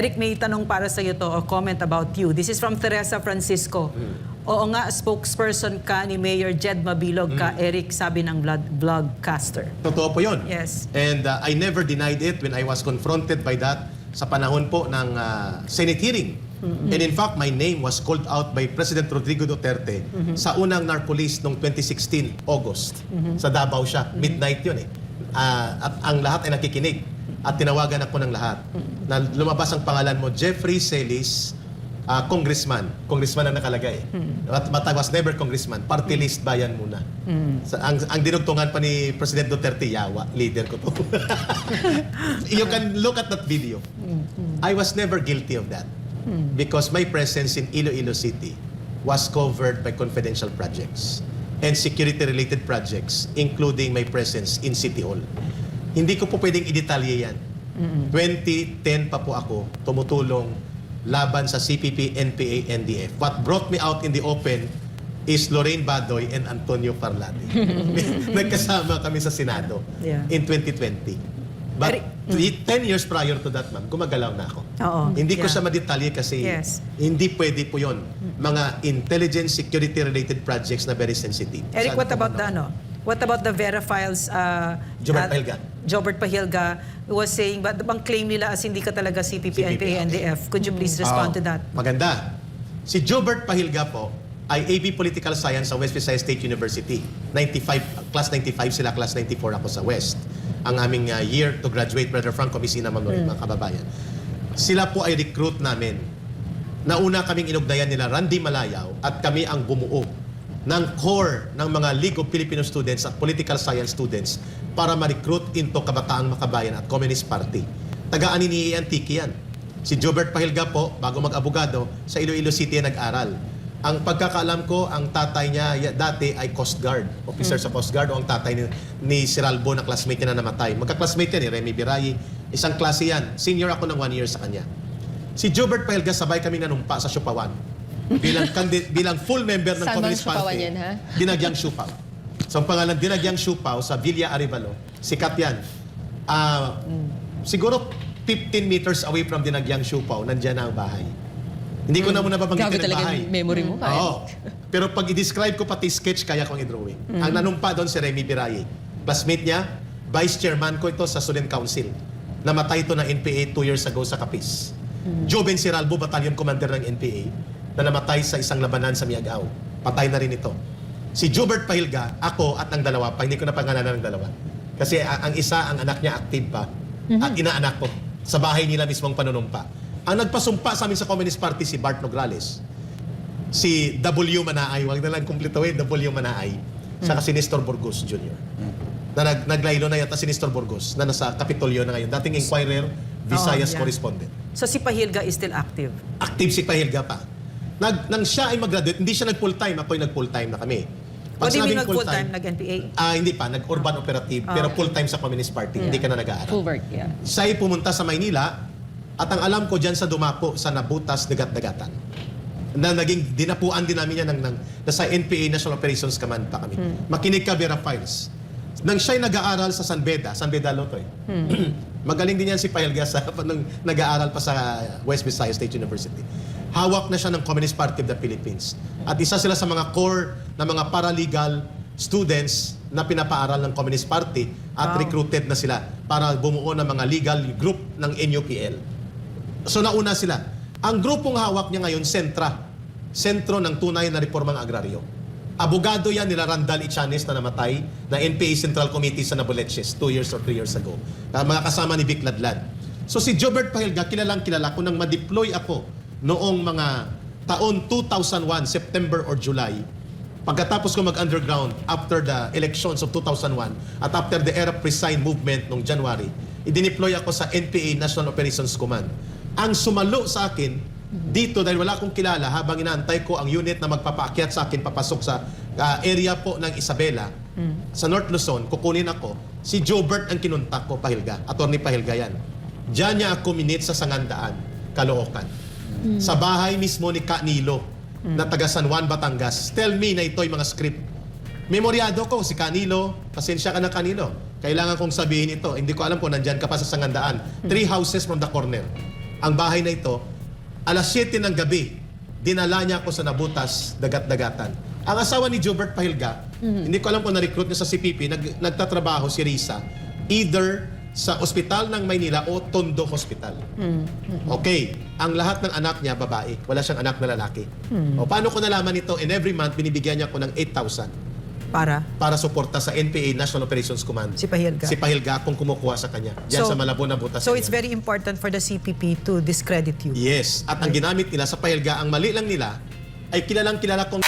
Eric, may tanong para sa iyo to o comment about you. This is from Teresa Francisco. Oo nga, spokesperson ka ni Mayor Jed Mabilog ka, Eric, sabi ng vlogcaster. Totoo po yun. Yes. And I never denied it when I was confronted by that sa panahon po ng Senate hearing. And in fact, my name was called out by President Rodrigo Duterte sa unang narcolis noong 2016, August. Sa Davao siya. Midnight yun eh. At ang lahat ay nakikinig. At tinawagan ako ng lahat. Na lumabas ang pangalan mo, Jeffrey Celis, congressman. Congressman ang nakalagay. But I was never congressman. Party list bayan muna. Ang dinugtungan pa ni President Duterte, yawa, leader ko to. You can look at that video. I was never guilty of that. Because my presence in Iloilo City was covered by confidential projects and security-related projects, including my presence in City Hall. Hindi ko po pwedeng i-detalye yan. 2010 pa po ako tumutulong laban sa CPP, NPA, NDF. What brought me out in the open is Lorraine Badoy and Antonio Parlade. Nagkasama kami sa Senado in 2020. But 10 years prior to that, ma'am, gumagalaw na ako. Hindi ko siya madetalye kasi hindi pwede po yun. Mga intelligence security-related projects na very sensitive. Eric, what about what about the Vera Files? Jobert Pahilga. Jobert Pahilga was saying, bang claim nila as hindi ka talaga CPP, NPA, NDF? Could you please respond to that? Maganda. Si Jobert Pahilga po ay AB Political Science sa West Visayas State University. 95, class 95 sila, class 94 ako sa West. Ang aming year to graduate, Brother Franco Misina Manuel, mga kababayan. Sila po ay recruit namin. Nauna kaming inugnayan nila Randy Malayaw at kami ang bumuo ng core ng mga League of Filipino Students at Political Science students para ma-recruit into Kabataang Makabayan at Communist Party. Taga-ani ni Antiki yan. Si Jobert Pahilga po, bago mag-abogado, sa Iloilo City nag-aral. Ang pagkakaalam ko, ang tatay niya dati ay Coast Guard, officer sa Coast Guard, o ang tatay ni Siralbo na classmate niya na namatay. Magka-classmate yan, Remy Birayi. Isang klase yan. Senior ako ng 1 year sa kanya. Si Jobert Pahilga, sabay kami nanumpa sa Siupawan. Bilang full member ng Communist Party, Dinagyang Siupaw. So ang pangalan, Dinagyang Siupaw sa Villa Arevalo. Sikat yan. Siguro 15 meters away from Dinagyang Siupaw, nandiyan na ang bahay. Hindi ko na muna babanggitin ang bahay. Memory mo, Oo. Pero pag i-describe ko pati sketch, kaya kong i-drawing. Ang nanumpa doon si Remy Birayi. Classmate niya, vice chairman ko ito sa Student Council. Namatay ito ng NPA 2 years ago sa Capiz. Joven Siralbo, battalion commander ng NPA, na namatay sa isang labanan sa Miagao. Patay na rin ito. Si Jobert Pahilga, ako at ang dalawa pa, hindi ko na pangalanan ng dalawa. Kasi ang isa, ang anak niya active pa. At inaanak ko. Sa bahay nila mismong panunumpa. Ang nagpasumpa sa amin sa Communist Party si Bart Nograles. Si W. Manaay, wag na lang kumplituhin, W. Manaay. Saka si Nestor Burgos Jr. Na naglaylo na yata si Nestor Burgos na nasa Kapitolyo na ngayon. Dating Inquirer, Visayas correspondent. So si Pahilga is still active? Active si Pahilga pa. Nang siya ay mag-graduate, hindi siya nag-full-time. Ako ay nag-full-time na kami. What do you mean nag-full-time? Nag-NPA? Hindi pa. Nag-urban operative. Pero full-time sa Communist Party. Hindi ka na nag-aaral. Full work, Siya ay pumunta sa Maynila. At ang alam ko dyan sa Dumapo, sa Nabutas, Dagat-Dagatan. Na naging dinapuan din namin yan nasa NPA National Operations Command pa kami. Makinig ka, Vera Files. Nang siya'y nag-aaral sa San Beda Loto eh. Magaling din yan si Pahilga nung nag-aaral pa sa West Visayas State University. Hawak na siya ng Communist Party of the Philippines. At isa sila sa mga core na mga paralegal students na pinapaaral ng Communist Party at recruited na sila para bumuo ng mga legal group ng NUPL. So nauna sila. Ang grupong hawak niya ngayon, Sentro ng tunay na reformang agraryo. Abogado yan nila Randall Ichanes na namatay na NPA Central Committee sa Naboleches 2 years or 3 years ago. Mga kasama ni Vic Ladlad. So si Jobert Pahilga, kilalang kilala ko nang ma-deploy ako noong mga taon 2001, September or July. Pagkatapos ko mag-underground after the elections of 2001 at after the Arab Resign movement noong January, i-deploy ako sa NPA National Operations Command. Ang sumalo sa akin dito dahil wala akong kilala habang inaantay ko ang unit na magpapaakyat sa akin papasok sa area po ng Isabela sa North Luzon, kukunin ako. Si Jobert ang kinuntak ko, Pahilga. Attorney Pahilga yan. Diyan niya ako minit sa Sangandaan, Caloocan. Sa bahay mismo ni Canilo na taga San Juan, Batangas. Tell me na ito'y mga script. Memoryado ko si Canilo. Pasensya ka na, Canilo. Kailangan kong sabihin ito. Hindi ko alam kung nandyan ka pa sa Sangandaan. 3 houses from the corner. ang bahay na ito, alas 7 ng gabi, dinala niya ako sa Nabutas, Dagat-Dagatan. Ang asawa ni Jobert Pahilga, hindi ko alam kung na-recruit niya sa CPP, nagtatrabaho si Risa, either sa ospital ng Maynila o Tondo Hospital. Okay, ang lahat ng anak niya babae, wala siyang anak na lalaki. O paano ko nalaman ito? And every month, binibigyan niya ako ng 8,000 para suporta sa NPA, National Operations Command. Si Pahilga. Si Pahilga kung kumukuha sa kanya. Diyan sa Malabon na butas. So it's very important for the CPP to discredit you. Yes. At ang ginamit nila sa Pahilga, ang mali lang nila, ay kilalang kilala kong